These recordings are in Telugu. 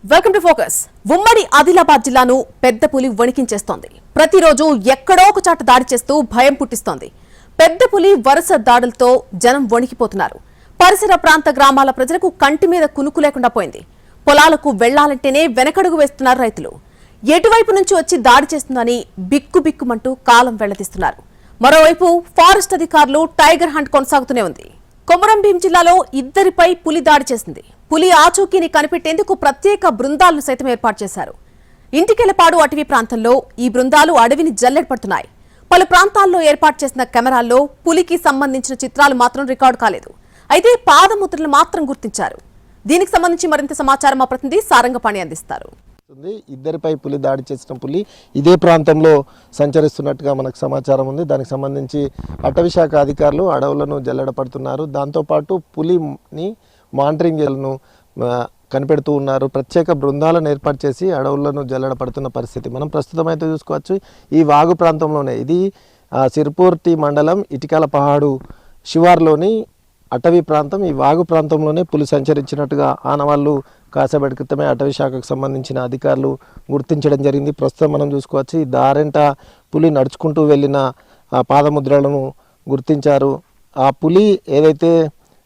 Welcome to focus. ఉమ్మడి ఆదిలాబాద్ జిల్లాను పెద్ద పులి వణికించేస్తోంది. ప్రతిరోజు ఎక్కడో ఒక చాట దాడి చేస్తూ భయం పుట్టిస్తోంది. పెద్ద పులి వరుస దాడులతో జనం వణికిపోతున్నారు. పరిసర ప్రాంత గ్రామాల ప్రజలకు కంటి మీద కునుకు లేకుండా పోయింది. పొలాలకు వెళ్లాలంటేనే వెనకడుగు వేస్తున్నారు రైతులు. ఎటువైపు నుంచి వచ్చి దాడి చేస్తుందని బిక్కుబిక్కుమంటూ కాలం వెళ్లదీస్తున్నారు. మరోవైపు ఫారెస్ట్ అధికారులు టైగర్ హంట్ కొనసాగుతూనే ఉంది. కొమరంభీం జిల్లాలో ఇద్దరిపై పులి దాడి చేసింది. పులి ఆచూకీని కనిపెట్టేందుకు ప్రత్యేక బృందాలను సైతం ఏర్పాటు చేశారు. ఇంటికెలపాడు అటవీ ప్రాంతంలో ఈ బృందాలు అడవిని జల్లెడపడుతున్నాయి. పలు ప్రాంతాల్లో ఏర్పాటు చేసిన కెమెరాల్లో పులికి సంబంధించిన చిత్రాలు మాత్రం రికార్డు కాలేదు. అయితే పాదముద్రలు మాత్రం గుర్తించారు. దీనికి సంబంధించి మరింత సమాచారం మా ప్రతినిధి సారంగపాణి అందిస్తారు. ఇద్దరిపై పులి దాడి చేసిన పులి ఇదే ప్రాంతంలో సంచరిస్తున్నట్టుగా మనకు సమాచారం ఉంది. దానికి సంబంధించి అటవీ శాఖ అధికారులు అడవులను జల్లెడపడుతున్నారు. దాంతోపాటు పులిని మానిటరింగ్లను కనిపెడుతూ ఉన్నారు. ప్రత్యేక బృందాలను ఏర్పాటు చేసి అడవులను జల్లెడపడుతున్న పరిస్థితి మనం ప్రస్తుతం అయితే చూసుకోవచ్చు. ఈ వాగు ప్రాంతంలోనే ఇది సిర్పూర్తి మండలం ఇటికాల పహాడు శివార్లోని అటవీ ప్రాంతం. ఈ వాగు ప్రాంతంలోనే పులి సంచరించినట్టుగా ఆనవాళ్ళు కాసేపటి క్రితమే అటవీ శాఖకు సంబంధించిన అధికారులు గుర్తించడం జరిగింది. ప్రస్తుతం మనం చూసుకోవచ్చు ఈ దారెంట పులి నడుచుకుంటూ వెళ్ళిన పాదముద్రలను గుర్తించారు. ఆ పులి ఏదైతే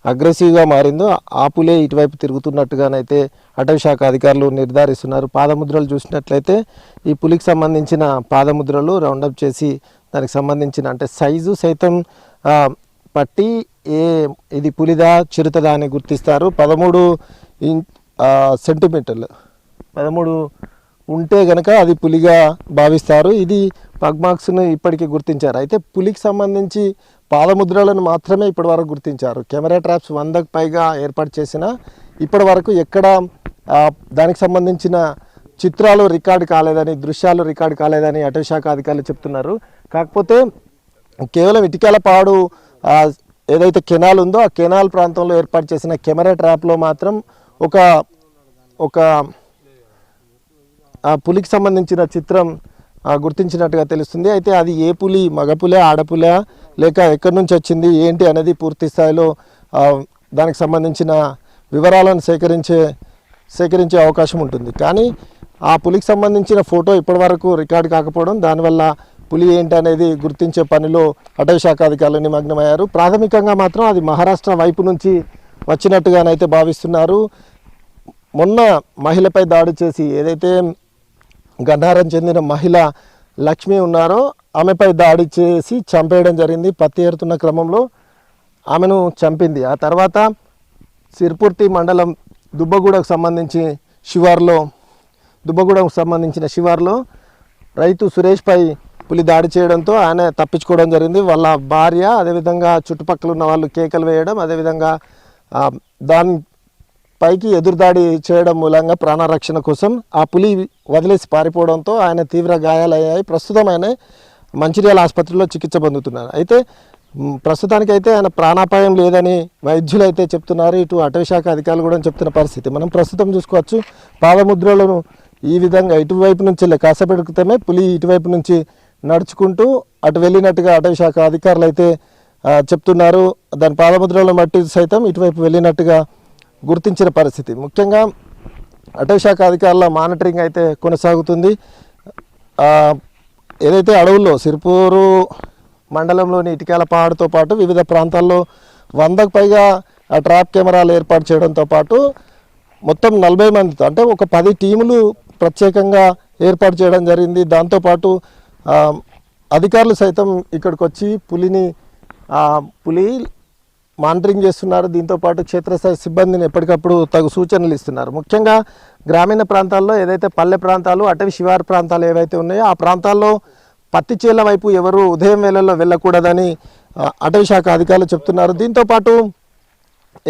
అగ్రెసివ్గా మారిందో ఆ పులే ఇటువైపు తిరుగుతున్నట్టుగానైతే అటవీ శాఖ అధికారులు నిర్ధారిస్తున్నారు. పాదముద్రలు చూసినట్లయితే ఈ పులికి సంబంధించిన పాదముద్రలు రౌండప్ చేసి దానికి సంబంధించిన అంటే సైజు సైతం పట్టి ఇది పులిదా చిరుతదా అని గుర్తిస్తారు. 13 సెంటీమీటర్లు 13 ఉంటే గనక అది పులిగా భావిస్తారు. ఇది పగ్మార్క్స్ను ఇప్పటికీ గుర్తించారు. అయితే పులికి సంబంధించి పాదముద్రలను మాత్రమే ఇప్పటి వరకు గుర్తించారు. కెమెరా ట్రాప్స్ 100కు పైగా ఏర్పాటు చేసిన ఇప్పటి వరకు ఎక్కడ దానికి సంబంధించిన చిత్రాలు రికార్డు కాలేదని, దృశ్యాలు రికార్డు కాలేదని అటవీ శాఖ అధికారులు చెప్తున్నారు. కాకపోతే కేవలం ఇటికేలపాడు ఏదైతే కెనాల్ ఉందో ఆ కెనాల్ ప్రాంతంలో ఏర్పాటు చేసిన కెమెరా ట్రాప్లో మాత్రం ఒక పులికి సంబంధించిన చిత్రం గుర్తించినట్టుగా తెలుస్తుంది. అయితే అది ఏ పులి, మగపులే ఆడపులే లేక ఎక్కడి నుంచి వచ్చింది ఏంటి అనేది పూర్తి స్థాయిలో దానికి సంబంధించిన వివరాలను సేకరించే అవకాశం ఉంటుంది. కానీ ఆ పులికి సంబంధించిన ఫోటో ఇప్పటివరకు రికార్డు కాకపోవడం, దానివల్ల పులి ఏంటి అనేది గుర్తించే పనిలో అటవీ శాఖ అధికారులు నిమగ్నమయ్యారు. ప్రాథమికంగా మాత్రం అది మహారాష్ట్ర వైపు నుంచి వచ్చినట్టుగానైతే భావిస్తున్నారు. మొన్న మహిళపై దాడి చేసి ఏదైతే గన్నారం చెందిన మహిళ లక్ష్మి ఉన్నారో ఆమెపై దాడి చేసి చంపేయడం జరిగింది. పత్తి ఏరుతున్న క్రమంలో ఆమెను చంపింది. ఆ తర్వాత సిర్పూర్తి మండలం దుబ్బగూడకు సంబంధించిన శివార్లో రైతు సురేష్పై పులి దాడి చేయడంతో ఆయన తప్పించుకోవడం జరిగింది. వాళ్ళ భార్య అదేవిధంగా చుట్టుపక్కల ఉన్న వాళ్ళు కేకలు వేయడం, అదేవిధంగా దాని పైకి ఎదురుదాడి చేయడం మూలంగా ప్రాణరక్షణ కోసం ఆ పులి వదిలేసి పారిపోవడంతో ఆయన తీవ్ర గాయాలయ్యాయి. ప్రస్తుతం ఆయన మంచిర్యాల ఆసుపత్రిలో చికిత్స పొందుతున్నారు. అయితే ప్రస్తుతానికైతే ఆయన ప్రాణాపాయం లేదని వైద్యులు అయితే చెప్తున్నారు. ఇటు అటవీ శాఖ అధికారులు కూడా చెప్తున్న పరిస్థితి మనం ప్రస్తుతం చూసుకోవచ్చు. పాదముద్రలను ఈ విధంగా ఇటువైపు నుంచి కాసేపటి క్రితమే పులి ఇటువైపు నుంచి నడుచుకుంటూ అటు వెళ్ళినట్టుగా అటవీ శాఖ అధికారులు అయితే చెప్తున్నారు. దాని పాదముద్రలను బట్టి సైతం ఇటువైపు వెళ్ళినట్టుగా గుర్తించిన పరిస్థితి. ముఖ్యంగా అటవీ శాఖ అధికారుల మానిటరింగ్ అయితే కొనసాగుతుంది. ఏదైతే అడవుల్లో సిర్పూరు మండలంలోని ఇటికేలపాడుతో పాటు వివిధ ప్రాంతాల్లో 100కు పైగా ట్రాప్ కెమెరాలు ఏర్పాటు చేయడంతో పాటు మొత్తం 40 మందితో అంటే ఒక 10 టీములు ప్రత్యేకంగా ఏర్పాటు చేయడం జరిగింది. దాంతోపాటు అధికారులు సైతం ఇక్కడికి వచ్చి పులి మానిటరింగ్ చేస్తున్నారు. దీంతోపాటు క్షేత్రస్థాయి సిబ్బందిని ఎప్పటికప్పుడు తగు సూచనలు ఇస్తున్నారు. ముఖ్యంగా గ్రామీణ ప్రాంతాల్లో ఏదైతే పల్లె ప్రాంతాలు, అటవీ శివారు ప్రాంతాలు ఏవైతే ఉన్నాయో ఆ ప్రాంతాల్లో పత్తి చేల వైపు ఎవరు ఉదయం వేళల్లో వెళ్ళకూడదని అటవీ శాఖ అధికారులు చెప్తున్నారు. దీంతోపాటు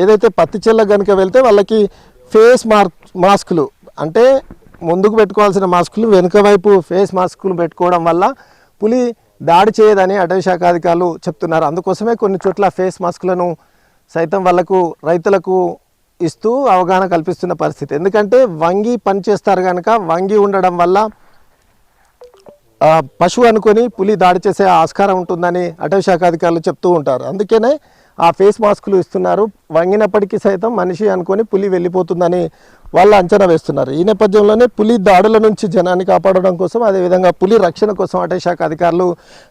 ఏదైతే పత్తి చేలకు కనుక వెళ్తే వాళ్ళకి ఫేస్ మాస్కులు అంటే ముందుకు పెట్టుకోవాల్సిన మాస్కులు వెనుక వైపు ఫేస్ మాస్కులు పెట్టుకోవడం వల్ల పులి దాడి చేయదని అటవీ శాఖ అధికారులు చెప్తున్నారు. అందుకోసమే కొన్ని చోట్ల ఫేస్ మాస్కులను సైతం రైతులకు ఇస్తూ అవగాహన కల్పిస్తున్న పరిస్థితి. ఎందుకంటే వంగి పనిచేస్తారు కనుక వంగి ఉండడం వల్ల పశువు అనుకొని పులి దాడి చేసే ఆస్కారం ఉంటుందని అటవీ శాఖ అధికారులు చెప్తూ ఉంటారు. అందుకనే ఆ ఫేస్ మాస్కులు ఇస్తున్నారు. వంగినప్పటికీ సైతం మనిషి అనుకొని పులి వెళ్ళిపోతుందని వాళ్ళు అంచనా వేస్తున్నారు. ఈ నేపథ్యంలోనే పులి దాడుల నుంచి జనాన్ని కాపాడడం కోసం, అదేవిధంగా పులి రక్షణ కోసం అటవీ శాఖ అధికారులు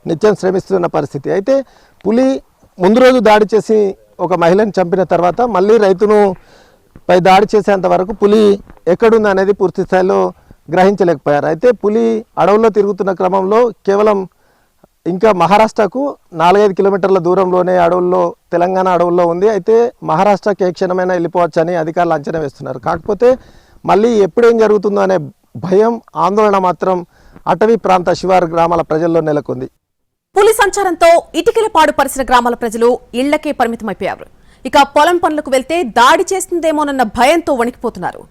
నిత్యం శ్రమిస్తున్న పరిస్థితి. అయితే పులి ముందు రోజు దాడి చేసి ఒక మహిళను చంపిన తర్వాత మళ్ళీ రైతును పై దాడి చేసేంత వరకు పులి ఎక్కడుంది అనేది పూర్తి స్థాయిలో గ్రహించలేకపోయారు. అయితే పులి అడవుల్లో తిరుగుతున్న క్రమంలో కేవలం ఇంకా మహారాష్ట్రకు 4-5 కిలోమీటర్ల దూరంలోనే అడవుల్లో, తెలంగాణ అడవుల్లో ఉంది. అయితే మహారాష్ట్రకి ఏ క్షణమైనా వెళ్ళిపోవచ్చని అధికారులు అంచనా వేస్తున్నారు. కాకపోతే మళ్ళీ ఎప్పుడేం జరుగుతుందో అనే భయం, ఆందోళన మాత్రం అటవీ ప్రాంత శివారు గ్రామాల ప్రజల్లో నెలకొంది. పులి సంచారంతో ఇటికలపాడు పరిసర గ్రామాల ప్రజలు ఇళ్లకే పరిమితమైపోయారు. ఇక పొలం పనులకు వెళ్తే దాడి చేస్తుందేమోనన్న భయంతో వణికిపోతున్నారు.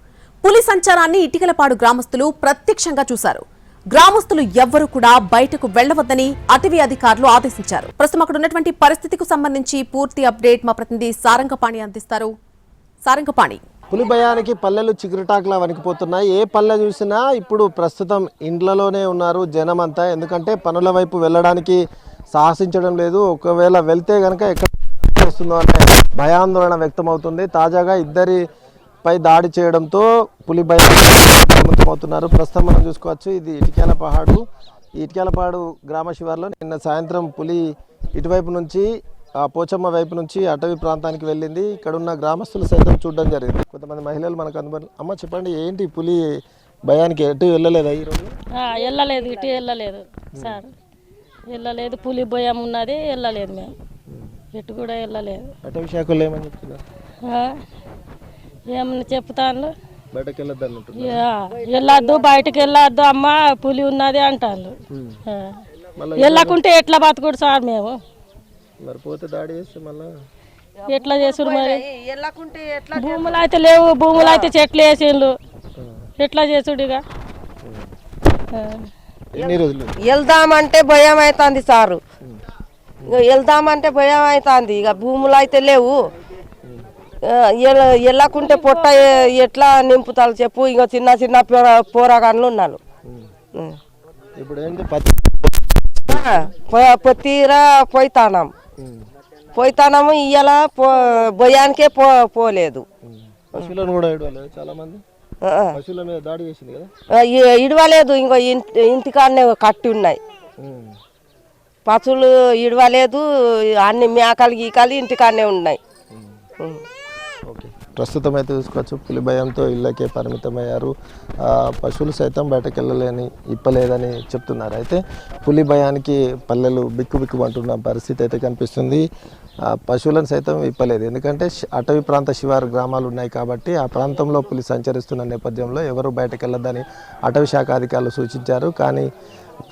పులి సంచారాన్ని ఇటికలపాడు గ్రామస్తులు ప్రత్యక్షంగా చూశారు. గ్రామస్తులు ఎవ్వరూ కూడా బయటకు వెళ్లవద్దని అటవీ అధికారులు ఆదేశించారు. ప్రస్తుతం అక్కడ ఉన్నటువంటి పరిస్థితికి సంబంధించి పూర్తి అప్డేట్ మా ప్రతినిధి సారంగపాణి అందిస్తారు. సారంగపాణి, పులి భయానికి పల్లెలు చిగురుటాకులా వణికిపోతున్నాయి. ఏ పల్లె చూసినా ఇప్పుడు ప్రస్తుతం ఇండ్లలోనే ఉన్నారు జనమంతా. ఎందుకంటే పనుల వైపు వెళ్ళడానికి సాహసించడం లేదు. ఒకవేళ వెళ్తే కనుక ఎక్కడ వస్తుందో అనే భయాందోళన వ్యక్తమవుతుంది. తాజాగా ఇద్దరిపై దాడి చేయడంతో పులి భయం అవుతున్నారు. ప్రస్తుతం మనం చూసుకోవచ్చు, ఇది ఇటికేలపహాడు. ఈ ఇటికేలపాడు గ్రామ శివార్లో నిన్న సాయంత్రం పులి ఇటువైపు నుంచి పోచమ్మ వైపు నుంచి అటవీ ప్రాంతానికి వెళ్ళింది. ఇక్కడ ఉన్న గ్రామస్తులు సైతం చూడడం జరిగింది. కొంతమంది మహిళలు మనకు అందుబాటులో. అమ్మ చెప్పండి, ఏంటి పులి భయానికి ఎటు వెళ్ళలేదా ఈరోజు? వెళ్ళలేదు, ఇటు వెళ్ళలేదు సార్, వెళ్ళలేదు. పులి భయం ఉన్నది, వెళ్ళలేదు మేము, ఎటు కూడా వెళ్ళలేదు. అటవీ శాఖలో ఏమని చెప్తున్నారు? ఏమన్నా చెప్తాను, బయటకు వెళ్ళొద్దు, వెళ్ళొద్దు, బయటకు వెళ్ళొద్దు అమ్మ, పులి ఉన్నది అంటాను. వెళ్ళకుంటే ఎట్లా బతుకుడు సార్ మేము? మరి పోతే దాడి చేస్తే మళ్ళీ ఎట్లా చేసుడు మరి? భూములు అయితే లేవు, భూములు అయితే చెట్లు వేసిండ్రు, ఎట్లా చేసుడు? ఇక ఎన్ని రోజులు వెళ్దామంటే భయం అవుతుంది సారు, వెళ్దామంటే భయం అవుతుంది. ఇక భూములు అయితే లేవు, వెళ్ళకుంటే పొట్ట ఎట్లా నింపుతారు చెప్పు? ఇక చిన్న చిన్న పోరాగాన్లు ఉన్నాను. ఇప్పుడు ఏంటి పొత్తిరా పోయితానము ఇయ్యాల భయానికే పోలేదు. పశువులను కూడా చాలా మంది పశువుల మీద దాడి చేసింది కదా, ఇడవలేదు. ఇంకో ఇంటికాడనే కట్టి ఉన్నాయి పశువులు, ఇడవలేదు. అన్ని మేకలు గీకాలు ఇంటికాడనే ఉన్నాయి. ఓకే, ప్రస్తుతం అయితే చూసుకోవచ్చు, పులి భయంతో ఇళ్ళకే పరిమితమయ్యారు. పశువులు సైతం బయటకు వెళ్ళలేని ఇప్పలేదని చెప్తున్నారు. అయితే పులి భయానికి పల్లెలు బిక్కుబిక్కుమంటున్న పరిస్థితి అయితే కనిపిస్తుంది. పశువులను సైతం ఇప్పలేదు, ఎందుకంటే అటవీ ప్రాంత శివారు గ్రామాలు ఉన్నాయి కాబట్టి ఆ ప్రాంతంలో పులి సంచరిస్తున్న నేపథ్యంలో ఎవరు బయటకు వెళ్ళొద్దని అటవీ శాఖ అధికారులు సూచించారు. కానీ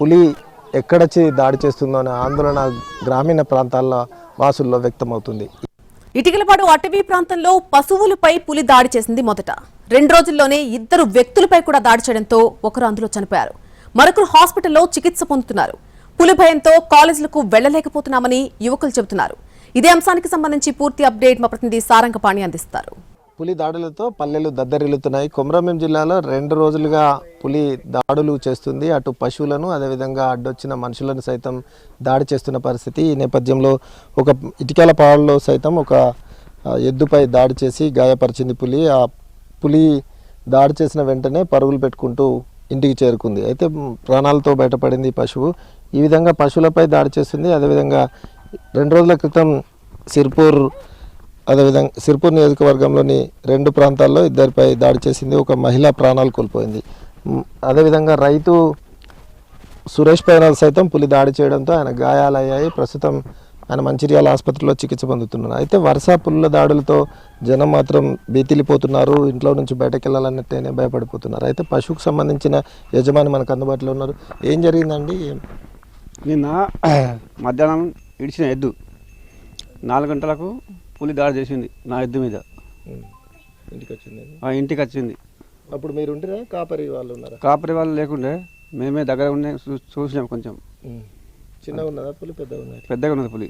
పులి ఎక్కడొచ్చి దాడి చేస్తుందో అనే ఆందోళన గ్రామీణ ప్రాంతాల్లో వాసుల్లో వ్యక్తమవుతుంది. ఇటికలపాడు అటవీ ప్రాంతంలో పశువులపై పులి దాడి చేసింది మొదట. 2 రోజుల్లోనే 2 వ్యక్తులపై కూడా దాడి చేయడంతో ఒకరు అందులో చనిపోయారు, మరొకరు హాస్పిటల్లో చికిత్స పొందుతున్నారు. పులి భయంతో కాలేజీలకు వెళ్లలేకపోతున్నామని యువకులు చెబుతున్నారు. ఇదే అంశానికి సంబంధించి పూర్తి అప్డేట్ మా ప్రతినిధి సారంగపాణి అందిస్తారు. పులి దాడులతో పల్లెలు దద్దరిల్లుతున్నాయి. కొమరంభీం జిల్లాలో 2 రోజులుగా పులి దాడులు చేస్తుంది. అటు పశువులను, అదేవిధంగా అడ్డొచ్చిన మనుషులను సైతం దాడి చేస్తున్న పరిస్థితి. ఈ నేపథ్యంలో ఒక ఇటికేలపాడులో సైతం ఒక ఎద్దుపై దాడి చేసి గాయపరిచింది పులి. ఆ పులి దాడి చేసిన వెంటనే పరుగులు పెట్టుకుంటూ ఇంటికి చేరుకుంది. అయితే ప్రాణాలతో బయటపడింది పశువు. ఈ విధంగా పశువులపై దాడి చేస్తుంది. అదేవిధంగా 2 రోజుల క్రితం సిర్పూర్ నియోజకవర్గంలోని 2 ప్రాంతాల్లో 2పై దాడి చేసింది. ఒక మహిళ ప్రాణాలు కోల్పోయింది. అదేవిధంగా రైతు సురేష్ పైన సైతం పులి దాడి చేయడంతో ఆయన గాయాలయ్యాయి. ప్రస్తుతం ఆయన మంచిర్యాల ఆసుపత్రిలో చికిత్స పొందుతున్నారు. అయితే వరుస పుల్ల దాడులతో జనం మాత్రం బీతిలిపోతున్నారు. ఇంట్లో నుంచి బయటకు వెళ్ళాలన్నట్టేనే భయపడిపోతున్నారు. అయితే పశువుకు సంబంధించిన యజమాని మనకు అందుబాటులో ఉన్నారు. ఏం జరిగిందండి? నిన్న మధ్యాహ్నం ఇడిచిన ఎద్దు 4 గంటలకు పులి దాడి చేసింది నా ఎద్దు మీద. ఇంటికి వచ్చింది. అప్పుడు మీరు ఉంటారా? కాపరి వాళ్ళు ఉన్నారా? కాపరి వాళ్ళు లేకుండే మేమే దగ్గర ఉండే చూసినాం. కొంచెం చిన్నగా ఉన్నదా పులి? పెద్దగా ఉన్నది పులి.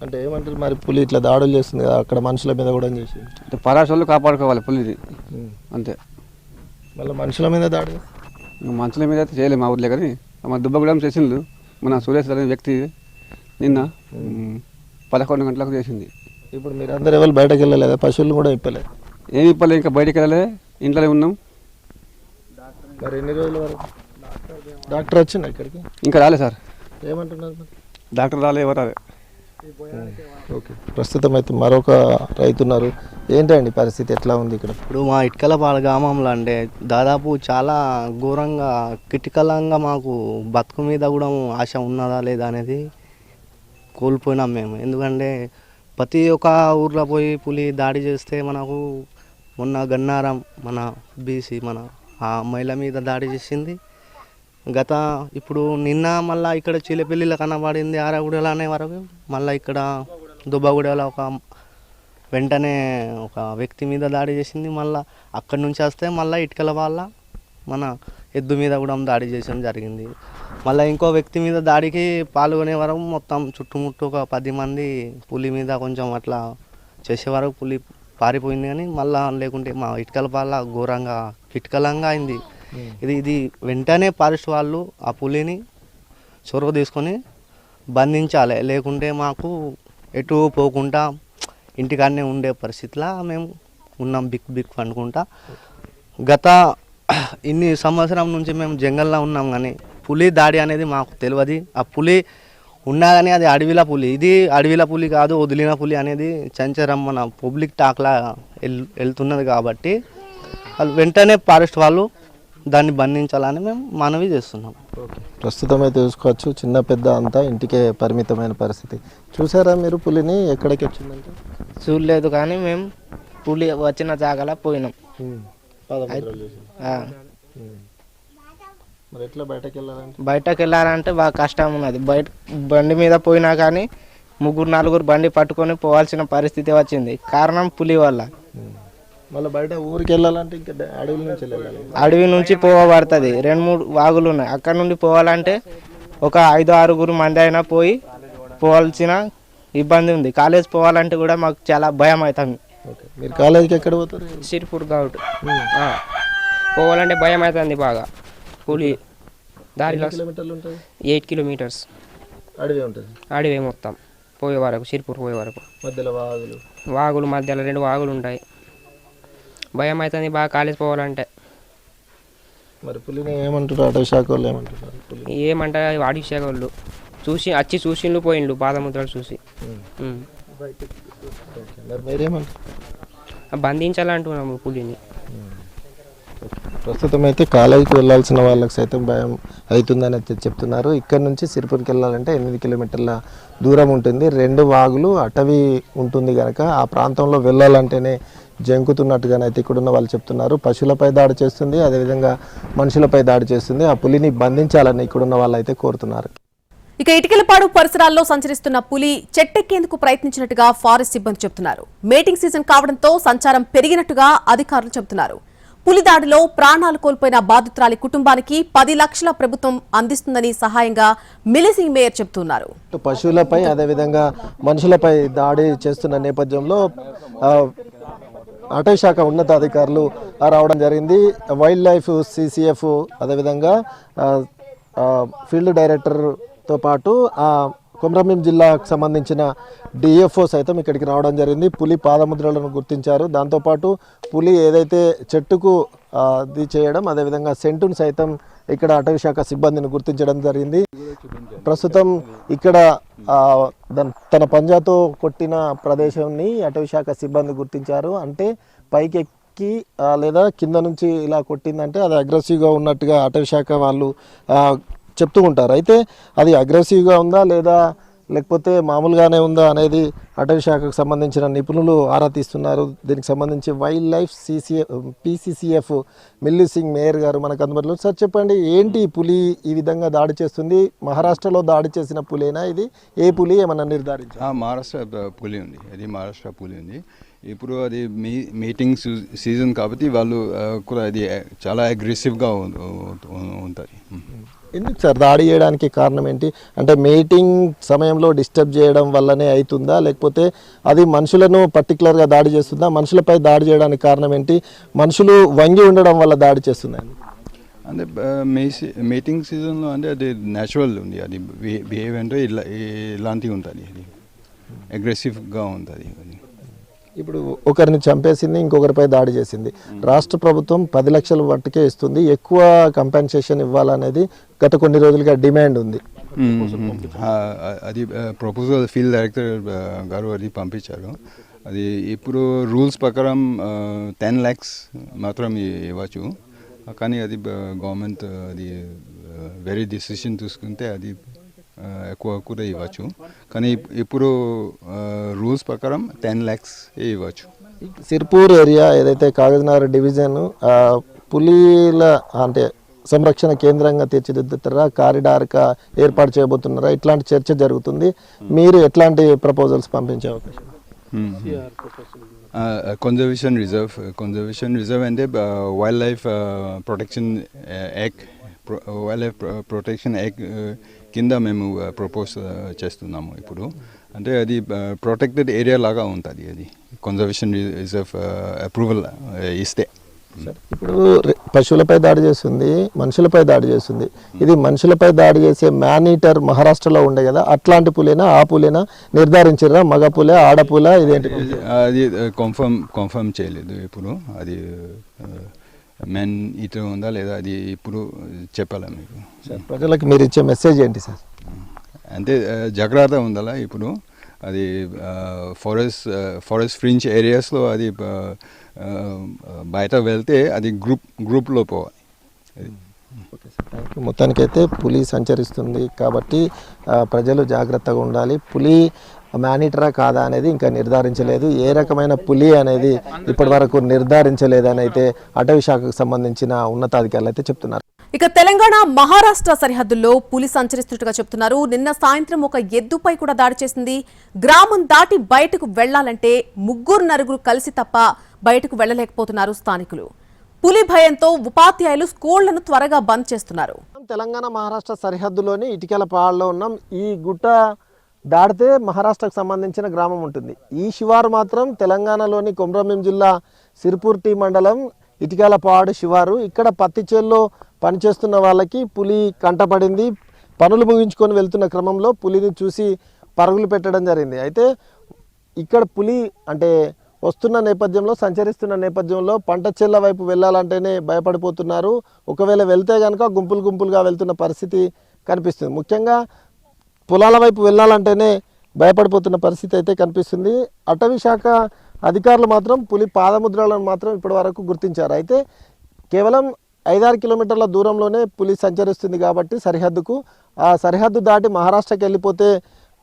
అంటే ఏమంటారు మరి, పులి ఇట్లా దాడులు చేస్తుంది కదా, అక్కడ మనుషుల మీద కూడా చేసింది. అంటే పరాశోళ్ళు కాపాడుకోవాలి పులిని, అంతే. మళ్ళీ మనుషుల మీద దాడి? మనుషుల మీద అయితే చేయలేము మా ఊర్లే, కానీ మా దుబ్బగూడెం చేసిండు మన సురేష్ అనే వ్యక్తి నిన్న 11 గంటలకు చేసింది. ఇప్పుడు మీరు అందరు ఎవరు బయటకు వెళ్ళలేదా? పశువులు కూడా ఇప్పలేదు? ఏమి ఇప్పలే, ఇంకా బయటికి వెళ్ళలే, ఇంట్లోనే ఉన్నాం. మరి ఎన్ని రోజుల వరకు డాక్టర్ వచ్చింది ఇక్కడికి? ఇంకా రాలే సార్, ఏమంటున్నారు మరి? డాక్టర్ రాలే, ఎవరు రాలే. ఓకే, ప్రస్తుతం అయితే మరొక రైతున్నారు. ఏంటండి పరిస్థితి ఎట్లా ఉంది ఇక్కడ? ఇప్పుడు మా ఇటుకలపాడు గ్రామంలో అంటే దాదాపు చాలా ఘోరంగా కిటికలంగా మాకు బతుకు మీద కూడా ఆశ ఉన్నదా లేదా అనేది కోల్పోయినాం మేము. ఎందుకంటే ప్రతి ఒక్క ఊర్లో పోయి పులి దాడి చేస్తే మనకు మొన్న గన్నారం మన బీసీ మన ఆ మహిళ మీద దాడి చేసింది. ఇప్పుడు నిన్న మళ్ళీ ఇక్కడ చిలిపిల్లిలో కనబడింది ఆరగూడెల అనే వరకు, మళ్ళీ ఇక్కడ దుబ్బగూడెలో వెంటనే ఒక వ్యక్తి మీద దాడి చేసింది. మళ్ళీ అక్కడి నుంచి వస్తే మళ్ళీ ఇటుకల వాళ్ళ మన ఎద్దు మీద కూడా దాడి చేయడం జరిగింది. మళ్ళీ ఇంకో వ్యక్తి మీద దాడికి పాల్గొనే వరకు మొత్తం చుట్టుముట్టు ఒక 10 మంది పులి మీద కొంచెం అట్లా చేసే వరకు పులి పారిపోయింది. కానీ మళ్ళీ లేకుంటే మా ఇటుకల వాళ్ళ ఘోరంగా కిటకలంగా అయింది. ఇది వెంటనే ఫారెస్ట్ వాళ్ళు ఆ పులిని చొరవ తీసుకొని బంధించాలి, లేకుంటే మాకు ఎటు పోకుండా ఇంటికాడనే ఉండే పరిస్థితిలో మేము ఉన్నాం బిక్ అనుకుంటా. గత ఇన్ని సంవత్సరం నుంచి మేము జంగల్లో ఉన్నాం, కానీ పులి దాడి అనేది మాకు తెలియదు. ఆ పులి ఉన్నా కానీ అది అడవిల పులి, ఇది అడవిల పులి కాదు, వదిలిన పులి అనేది చంచరం మన పబ్లిక్ టాక్లా వెళ్తున్నది. కాబట్టి వాళ్ళు వెంటనే ఫారెస్ట్ వాళ్ళు దాన్ని బంధించాలని మేము మనవి చేస్తున్నాం. ప్రస్తుతం అయితే చూసుకోవచ్చు, చిన్న పెద్ద అంతా ఇంటికే పరిమితమైన పరిస్థితి. చూసారా మీరు పులిని? ఎక్కడికి వచ్చిందంటే చూడలేదు, కానీ మేము పులి వచ్చిన జాగాలో పోయినాం. మరి ఎట్లా బయటకు వెళ్ళాలంటే? బయటకు వెళ్ళాలంటే బాగా కష్టం ఉన్నది. బయట బండి మీద పోయినా కానీ 3-4 బండి పట్టుకొని పోవాల్సిన పరిస్థితి వచ్చింది, కారణం పులి వల్ల. మళ్ళీ బయట ఊరికి వెళ్ళాలంటే ఇంకా అడవి నుంచి వెళ్ళాలి. అడవి నుంచి పోవబడుతుంది, 2-3 వాగులు ఉన్నాయి. అక్కడ నుండి పోవాలంటే ఒక 5-6 మంది అయినా పోవాల్సిన ఇబ్బంది ఉంది. కాలేజ్ పోవాలంటే కూడా మాకు చాలా భయం అవుతుంది. మీరు కాలేజీకి ఎక్కడ పోతారు? సిరిపూర్ గౌట్ పోవాలంటే భయం అవుతుంది బాగా. పులి దారిలో కిలోమీటర్లు ఉంటుంది? 8 కిలోమీటర్స్ అడవి ఉంటుంది. అడవి మొత్తం పోయే వరకు, సిరిపూర్ పోయే వరకు. మధ్యలో వాగులు మధ్యలో 2 వాగులు ఉంటాయి. భయం అవుతుంది బాగా కాలేజ్ పోవాలంటే. మరి పులిని ఏమంటారు అటవీ శాఖ వాళ్ళు? ఏమంటారు? ఏమంటారు అడవి శాఖ వాళ్ళు చూసిండ్రు పోయిండ్రు పాదముద్రలు చూసి. మరి మీరేమంటారు? బంధించాలంటున్నాము పులిని. ప్రస్తుతం అయితే కాలేజీకి వెళ్ళాల్సిన వాళ్ళకి సైతం భయం అవుతుందని అయితే చెప్తున్నారు. ఇక్కడ నుంచి సిరిపూర్కి వెళ్ళాలంటే 8 కిలోమీటర్ల దూరం ఉంటుంది. 2 వాగులు, అటవీ ఉంటుంది కనుక ఆ ప్రాంతంలో వెళ్ళాలంటేనే జంకుతున్నట్టుగానైతే ఇక్కడున్న వాళ్ళు చెప్తున్నారు. పశువులపై దాడి చేస్తుంది, అదేవిధంగా మనుషులపై దాడి చేస్తుంది. ఆ పులిని బంధించాలని ఇక్కడున్న వాళ్ళు అయితే కోరుతున్నారు. ఇక ఇటికలపాడు పరిసరాల్లో సంచరిస్తున్న పులి చెట్టెక్కేందుకు ప్రయత్నించినట్టుగా ఫారెస్ట్ సిబ్బంది చెబుతున్నారు. మేటింగ్ సీజన్ కావడంతో సంచారం పెరిగినట్టుగా అధికారులు చెబుతున్నారు. పులి దాడిలో ప్రాణాలు కోల్పోయిన బాధితురాలి కుటుంబానికి 10 లక్షల ప్రభుత్వం అందిస్తుందని సహాయంగా మిలిసింగ్ మేయర్ చెబుతున్నారు. పశువులపై అదేవిధంగా మనుషులపై దాడి చేస్తున్న నేపథ్యంలో అటవీ శాఖ ఉన్నతాధికారులు రావడం జరిగింది. వైల్డ్ లైఫ్ CCF అదేవిధంగా ఫీల్డ్ డైరెక్టర్తో పాటు కొమరంభీం జిల్లాకు సంబంధించిన DFO సైతం ఇక్కడికి రావడం జరిగింది. పులి పాదముద్రలను గుర్తించారు. దాంతోపాటు పులి ఏదైతే చెట్టుకు ఇది చేయడం, అదేవిధంగా సెంటును సైతం ఇక్కడ అటవీ శాఖ సిబ్బందిని గుర్తించడం జరిగింది. ప్రస్తుతం ఇక్కడ తన పంజాతో కొట్టిన ప్రదేశాన్ని అటవీ శాఖ సిబ్బంది గుర్తించారు. అంటే పైకెక్కి లేదా కింద నుంచి ఇలా కొట్టిందంటే అది అగ్రెసివ్గా ఉన్నట్టుగా అటవీ శాఖ వాళ్ళు చెప్తూ ఉంటారు. అయితే అది అగ్రెసివ్గా ఉందా లేదా లేకపోతే మామూలుగానే ఉందా అనేది అటవీ శాఖకు సంబంధించిన నిపుణులు ఆరా తీస్తున్నారు. దీనికి సంబంధించి వైల్డ్ లైఫ్ PCCF మిల్లిసింగ్ మేయర్ గారు మనకు అందుబాటులో. సార్ చెప్పండి, ఏంటి పులి ఈ విధంగా దాడి చేస్తుంది? మహారాష్ట్రలో దాడి చేసిన పులేనా ఇది? ఏ పులి ఏమన్నా నిర్ధారించారు? మహారాష్ట్ర పులి ఉంది, అది మహారాష్ట్ర పులి ఉంది. ఇప్పుడు అది మీటింగ్ సీజన్ కాబట్టి వాళ్ళు కూడా అది చాలా అగ్రెసివ్గా ఉంటుంది. ఎందుకు సార్ దాడి చేయడానికి కారణం ఏంటి? అంటే మీటింగ్ సమయంలో డిస్టర్బ్ చేయడం వల్లనే అవుతుందా, లేకపోతే అది మనుషులను పర్టికులర్గా దాడి చేస్తుందా? మనుషులపై దాడి చేయడానికి కారణం ఏంటి? మనుషులు వంగి ఉండడం వల్ల దాడి చేస్తుందండి. అంటే మీటింగ్ సీజన్లో అంటే అది న్యాచురల్ ఉంది, అది బిహేవ్ అంటే ఇలాంటివి ఉంటుంది, అది అగ్రెసివ్గా ఉంటుంది. అది ఇప్పుడు ఒకరిని చంపేసింది, ఇంకొకరిపై దాడి చేసింది. రాష్ట్ర ప్రభుత్వం 10 లక్షల మట్టుకే ఇస్తుంది, ఎక్కువ కంపెన్సేషన్ ఇవ్వాలనేది గత కొన్ని రోజులుగా డిమాండ్ ఉంది. అది ప్రపోజల్ ఫీల్డ్ డైరెక్టర్ గారు అది పంపించారు. అది ఇప్పుడు రూల్స్ ప్రకారం 10 lakhs మాత్రం ఇవ్వచ్చు. కానీ అది గవర్నమెంట్ అది వెరీ డిసిషన్ తీసుకుంటే అది ఎక్కువ కూడా ఇవ్వచ్చు. కానీ ఇప్పుడు రూల్స్ ప్రకారం 10 lakhs ఇవ్వచ్చు. సిర్పూర్ ఏరియా ఏదైతే కాగజ్నగర్ డివిజన్ పులిల అంటే సంరక్షణ కేంద్రంగా తీర్చిదిద్దుతారా, కారిడార్గా ఏర్పాటు చేయబోతున్నారా, ఇట్లాంటి చర్చ జరుగుతుంది. మీరు ఎట్లాంటి ప్రపోజల్స్ పంపించే అవకాశం? కన్జర్వేషన్ రిజర్వ్ అంటే వైల్డ్ లైఫ్ ప్రొటెక్షన్ యాక్ట్ కింద మేము ప్రపోజ్ చేస్తున్నాము ఇప్పుడు. అంటే అది ప్రొటెక్టెడ్ ఏరియా లాగా ఉంటుంది. అది కన్జర్వేషన్ రిజర్వ్ అప్రూవల్ ఇస్తే. ఇప్పుడు పశువులపై దాడి చేస్తుంది, మనుషులపై దాడి చేస్తుంది. ఇది మనుషులపై దాడి చేసే మ్యాన్ ఈటర్ మహారాష్ట్రలో ఉండే కదా, అట్లాంటి పులేనా, ఆ పులేనా నిర్ధారించారా? మగ పులే, ఆడపుల? ఇదేంటి? అది కన్ఫర్మ్ చేయలేదు ఇప్పుడు. అది మ్యాన్ ఈటర్ ఉందా లేదా అది ఇప్పుడు చెప్పాలా మీకు? ప్రజలకు మీరు ఇచ్చే మెసేజ్ ఏంటి సార్? అంటే జాగ్రత్త ఉండాలా ఇప్పుడు. అది ఫారెస్ట్ ఫ్రింజ్ ఏరియాస్లో అది బయట వెళ్తే అది గ్రూప్లో పోవాలి. మొత్తానికైతే పులి సంచరిస్తుంది కాబట్టి ప్రజలు జాగ్రత్తగా ఉండాలి. పులి మానిటరా కాదా అనేది ఇంకా నిర్ధారించలేదు. ఏ రకమైన పులి అనేది ఇప్పటి వరకు నిర్ధారించలేదని అయితే అటవీ శాఖకు సంబంధించిన ఉన్నతాధికారులు అయితే చెప్తున్నారు. ఇక తెలంగాణ మహారాష్ట్ర సరిహద్దుల్లో పులి సంచరిస్తున్నట్టుగా చెప్తున్నారు. నిన్న సాయంత్రం ఒక ఎద్దుపై కూడా దాడి చేసింది. గ్రామం దాటి బయటకు వెళ్లాలంటే 3-4 కలిసి తప్ప బయటకు వెళ్లలేకపోతున్నారు స్థానికులు. పులి భయంతో ఉపాధ్యాయులు స్కూళ్లను త్వరగా బంద్ చేస్తున్నారు. తెలంగాణ మహారాష్ట్ర సరిహద్దులోని ఇటికల పాడులో ఉన్నాం. ఈ గుట్ట దాటితే మహారాష్ట్రకు సంబంధించిన గ్రామం ఉంటుంది. ఈ శివారు మాత్రం తెలంగాణలోని కొమరంభీం జిల్లా సిర్పూర్ మండలం ఇటికల పాడు శివారు. ఇక్కడ పత్తి చేల్లో పనిచేస్తున్న వాళ్ళకి పులి కంటపడింది. పనులు ముగించుకొని వెళ్తున్న క్రమంలో పులిని చూసి పరుగులు పెట్టడం జరిగింది. అయితే ఇక్కడ పులి అంటే వస్తున్న నేపథ్యంలో, సంచరిస్తున్న నేపథ్యంలో పంట చేళ్ల వైపు వెళ్ళాలంటేనే భయపడిపోతున్నారు. ఒకవేళ వెళ్తే కనుక గుంపులుగా వెళ్తున్న పరిస్థితి కనిపిస్తుంది. ముఖ్యంగా పొలాల వైపు వెళ్ళాలంటేనే భయపడిపోతున్న పరిస్థితి అయితే కనిపిస్తుంది. అటవీ శాఖ అధికారులు మాత్రం పులి పాదముద్రలను మాత్రం ఇప్పటి వరకు గుర్తించారు. అయితే కేవలం 5-6 కిలోమీటర్ల దూరంలోనే పులి సంచరిస్తుంది కాబట్టి సరిహద్దుకు, ఆ సరిహద్దు దాటి మహారాష్ట్రకి వెళ్ళిపోతే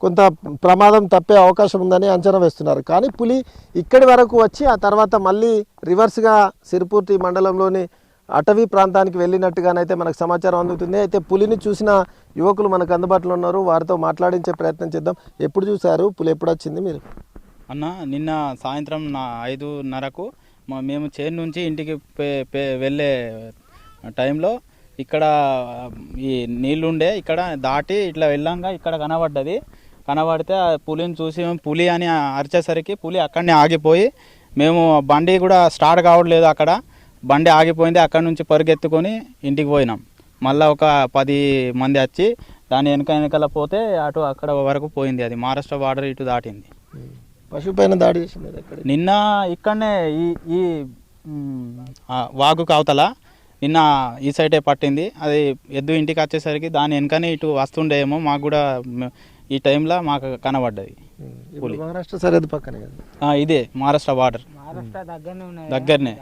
కొంత ప్రమాదం తప్పే అవకాశం ఉందని అంచనా వేస్తున్నారు. కానీ పులి ఇక్కడి వరకు వచ్చి ఆ తర్వాత మళ్ళీ రివర్స్గా సిర్పూర్ మండలంలోని అటవీ ప్రాంతానికి వెళ్ళినట్టుగానైతే మనకు సమాచారం అందుతుంది. అయితే పులిని చూసిన యువకులు మనకు అందుబాటులో ఉన్నారు, వారితో మాట్లాడించే ప్రయత్నం చేద్దాం. ఎప్పుడు చూశారు పులి, ఎప్పుడు వచ్చింది మీరు? అన్న నిన్న సాయంత్రం 5:30కు మేము చేను నుంచి ఇంటికి వెళ్ళే టైంలో ఇక్కడ ఈ నీళ్ళుండే, ఇక్కడ దాటి ఇట్లా వెళ్ళంగా ఇక్కడ కనబడితే ఆ పులిని చూసి మేము పులి అని అరిచేసరికి పులి అక్కడనే ఆగిపోయి, మేము బండి కూడా స్టార్ట్ కావట్లేదు, అక్కడ బండి ఆగిపోయింది. అక్కడ నుంచి పరిగెత్తుకొని ఇంటికి పోయినాం. మళ్ళీ ఒక 10 మంది వచ్చి దాని వెనకాల పోతే అటు అక్కడ వరకు పోయింది. అది మహారాష్ట్ర బార్డర్ ఇటు దాటింది. పశువు పైన దాడి చేసింది నిన్న ఇక్కడనే ఈ వాగుకు అవతల నిన్న ఈ సైడే పట్టింది. అది ఎద్దు ఇంటికి వచ్చేసరికి దాని వెనకనే ఇటు వస్తుండేమో, మాకు కూడా ఈ టైంలో మాకు కనబడ్డది పులి. మహారాష్ట్ర సరిహద్దు పక్కనే కదా ఇదే మహారాష్ట్ర బార్డర్ దగ్గరనే.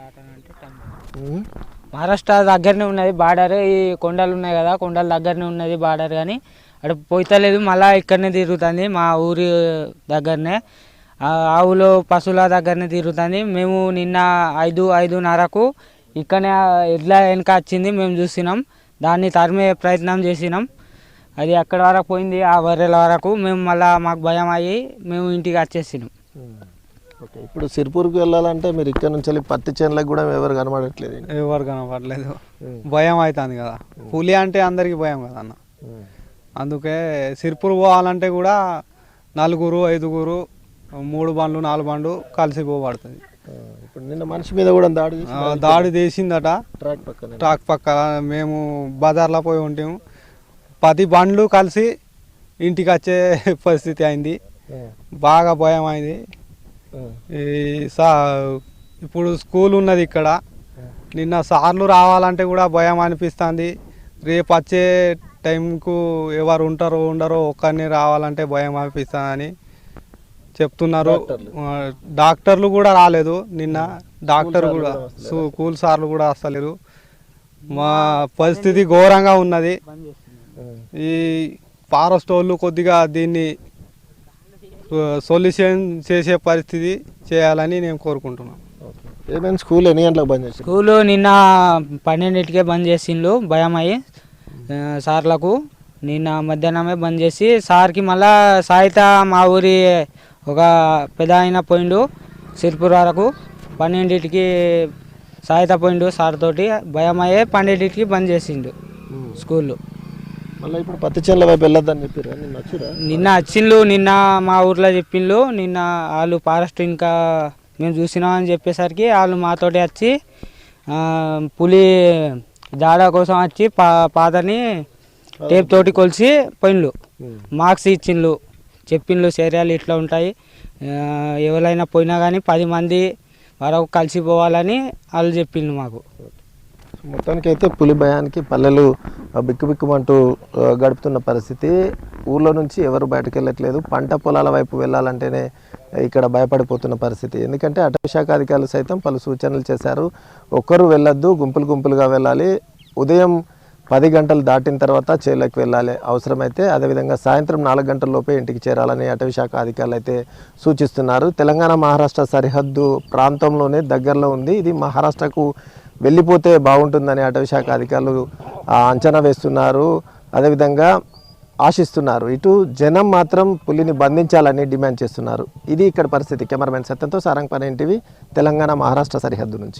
మహారాష్ట్ర దగ్గరనే ఉన్నది బార్డర్. ఈ కొండలు ఉన్నాయి కదా, కొండల దగ్గరనే ఉన్నది బార్డర్. కానీ అక్కడ పోతలేదు, మళ్ళీ ఇక్కడనే తిరుగుతుంది. మా ఊరి దగ్గరనే ఆవులు పశువుల దగ్గరనే తిరుగుతుంది. మేము నిన్న 5-5:30కు ఇక్కడనే ఎడ్ల వెనక వచ్చింది, మేము చూసినాం. దాన్ని తరిమే ప్రయత్నం చేసినాం. అది అక్కడ వరకు పోయింది, ఆ బర్రెల వరకు. మేము మళ్ళీ మాకు భయం అయ్యి మేము ఇంటికి వచ్చేసినాం. ఓకే, ఇప్పుడు సిర్పూర్కి వెళ్ళాలంటే మీరు ఇక్కడ నుంచి వెళ్ళి పత్తి చేనులకు కూడా ఎవరు కనబడట్లేదు? ఎవరు కనబడలేదు, భయం అవుతుంది కదా. పులి అంటే అందరికీ భయం కదా అన్న. అందుకే సిర్పూర్ పోవాలంటే కూడా 4-5, 3 బండ్లు 4 బండ్లు కలిసి పోబడుతుంది. ఇప్పుడు నిన్న మనిషి మీద కూడా దాడి చేసిందట ట్రాక్ పక్క. మేము బజార్లో పోయి ఉంటాము, 10 బండ్లు కలిసి ఇంటికి వచ్చే పరిస్థితి అయింది. బాగా భయం అయింది. ఈ సా ఇప్పుడు స్కూల్ ఉన్నది ఇక్కడ. నిన్న సార్లు రావాలంటే కూడా భయం అనిపిస్తుంది. రేపు వచ్చే టైంకు ఎవరు ఉంటారో ఉండరో ఒక్కరిని రావాలంటే భయం అనిపిస్తుందని చెప్తున్నారు. డాక్టర్లు కూడా రాలేదు నిన్న. డాక్టర్ కూడా స్కూల్ సార్లు కూడా వస్తలేరు. మా పరిస్థితి ఘోరంగా ఉన్నది. ఈ ఫారెస్ట్ వాళ్ళు కొద్దిగా దీన్ని సొల్యూషన్ చేసే పరిస్థితి చేయాలని నేను కోరుకుంటున్నాను. ఏమైనా స్కూల్ ఎన్ని గంటలకు బంద్ చేసి? స్కూలు నిన్న 12కే బంద్ చేసిండ్రు భయం అయ్యి సార్లకు. నిన్న మధ్యాహ్నమే బంద్ చేసి సార్కి మళ్ళా సాయిత మా ఊరి ఒక పెద్ద ఆయన పోయిండు సిర్పూర్ వరకు. 12కి సాయిత పోయిండు సార్ తోటి. భయం అయ్యే 12కి బంద్ చేసిండు స్కూల్లో. మళ్ళీ ఇప్పుడు పత్తి చేనుల వైపు వెళ్ళొద్దని చెప్పారు. నిన్న వచ్చిరా? నిన్న వచ్చిండ్రు. నిన్న మా ఊర్లో చెప్పిండ్రు. నిన్న వాళ్ళు ఫారెస్ట్ ఇంకా మేము చూసినామని చెప్పేసరికి వాళ్ళు మాతోటి వచ్చి పులి జాడ కోసం వచ్చి పాతని టేప్ తోటి కొలిసి పోయిండ్రు. మార్క్స్ ఇచ్చిండ్రు. చెప్పిండ్రు చర్యలు ఇట్లా ఉంటాయి, ఎవరైనా పోయినా కానీ 10 మంది వరకు కలిసిపోవాలని వాళ్ళు చెప్పిండ్రు మాకు. మొత్తానికి అయితే పులి భయానికి పల్లెలు బిక్కుబిక్కుమంటూ గడుపుతున్న పరిస్థితి. ఊర్లో నుంచి ఎవరు బయటకు వెళ్ళట్లేదు. పంట పొలాల వైపు వెళ్ళాలంటేనే ఇక్కడ భయపడిపోతున్న పరిస్థితి. ఎందుకంటే అటవీ శాఖ అధికారులు సైతం పలు సూచనలు చేశారు. ఒక్కరు వెళ్ళొద్దు, గుంపులుగా వెళ్ళాలి. ఉదయం 10 గంటలు దాటిన తర్వాత చేలకు వెళ్ళాలి అవసరమైతే. అదేవిధంగా సాయంత్రం 4 గంటల లోపే ఇంటికి చేరాలని అటవీ శాఖ అధికారులు అయితే సూచిస్తున్నారు. తెలంగాణ మహారాష్ట్ర సరిహద్దు ప్రాంతంలోనే దగ్గరలో ఉంది. ఇది మహారాష్ట్రకు వెళ్ళిపోతే బాగుంటుందని అటవీ శాఖ అధికారులు అంచనా వేస్తున్నారు, అదేవిధంగా ఆశిస్తున్నారు. ఇటు జనం మాత్రం పులిని బంధించాలని డిమాండ్ చేస్తున్నారు. ఇది ఇక్కడ పరిస్థితి. కెమెరామెన్ సత్యంతో సారంగపాణి ఎన్టీవీ, తెలంగాణ మహారాష్ట్ర సరిహద్దు నుంచి.